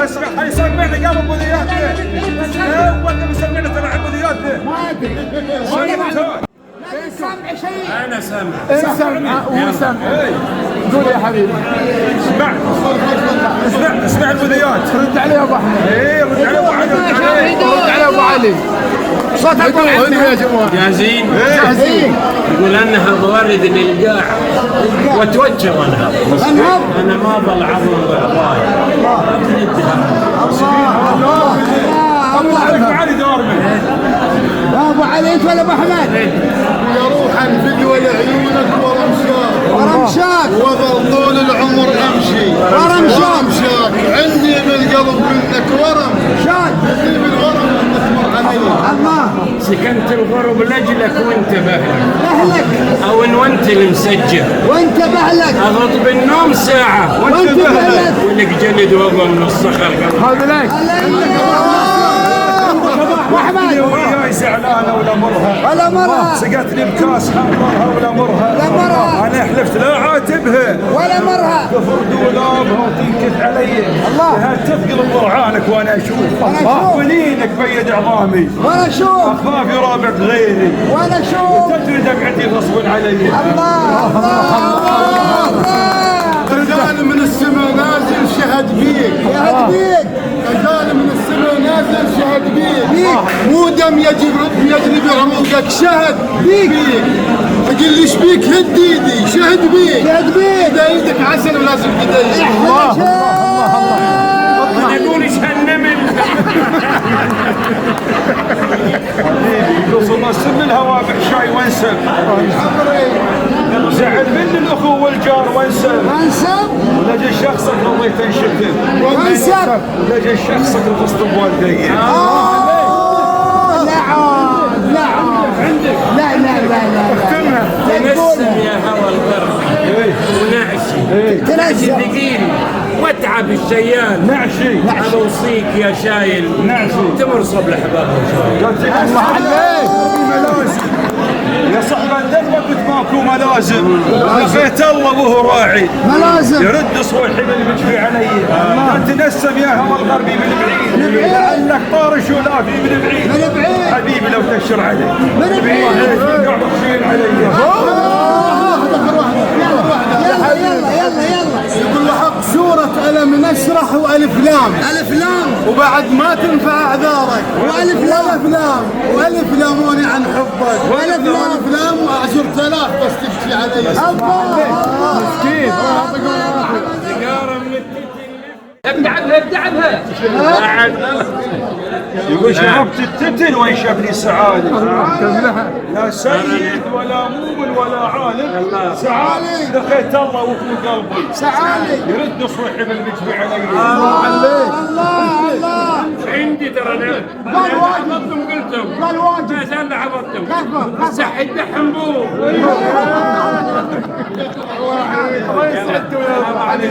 اسمع حيسمعني قبل بذياتنا. وانت مسمينا ترى عن بذياتنا. ما ادري. سامع شيء. انا سامع. سامع هو سامع. قول يا حبيبي. اسمع البذيات. رد عليه يا ابو احمد. ايه رد عليه ابو علي. رد عليه ابو علي. صوت ابو علي يا جماعه. جاهزين؟ جاهزين. يقول انهض ورد للقاع وتوجه انهض. انا ما ضل عظم بعضاي. الله عليك علي دارمي. ابو علي انت ولا ابو احمد؟ يا روح الفدوى لعيونك ورمشاك وظل طول العمر امشي ورمشاك عندي بالقلب منك ورم شاك عندي بالغرم انك تمر علي الله. سكنت الغرب لاجلك وانت بهلك او ان وانت المسجل. وانت بهلك. اغض بالنوم ساعه وانت بهلك. ولك جلد وضع من الصخر. هذا لك. احمد وياي زعلانه ولا مرها سقتني بكاس مرها ولا مرها انا حلفت لا عاتبها ولا مرها تفر دولابها وتنكت علي الله تثقل برعانك وانا اشوف ولينك بيد عظامي وانا اشوف اخافي رابع غيري وانا اشوف تجري دمعتي غصب علي الله رجال من السماء نازل شهد بيك رجال من السماء نازل شهد بيك مو دم يجري بعروقك شهد بيك تقول لي شبيك هد ايدي شهد بيك اذا ايدك عسل ولازم تديك انا اقول ايش هالنمل. يوصل ما سم الهواء بحشاي وانسب زعل مني الاخو والجار وانسب لجي شخصك رضيت انشتم لجي شخصك رفضت بوالدي تنسم يا هوى الغرب ونعشي ثقيل واتعب الشيال نعشي انا اوصيك يا شايل تمرصب لاحبابها شوي. الله عليك يا صاحب الدم قلت ماكو ملازم لقيت الله وهو راعي ملازم يرد صويحي من مجفي علي لا تنسم يا هوى الغربي من بعيد لعلك طارش ولافي من بعيد حبيبي لو تشر علي من بعيد قاعد تشيل علي يلا يقول وحط سورة ألم نشرح وألف لام وبعد ما تنفع أعذارك وألف لاموني عن حبك وألف لام وأعجر ثلاث بس تبكي علي مسكين ابدع بها. يقول شربت التتن وين شافني سعادة لا سيد ولا مؤمن ولا عالم سعادة لقيت الله وفي قلبي يرد صويحي بالمجمع علي الله عندي ترى انا حفظتم قلتم قال واجب ما زال حفظتم كفى صح الدحم بو الله يسعدكم يا ابو علي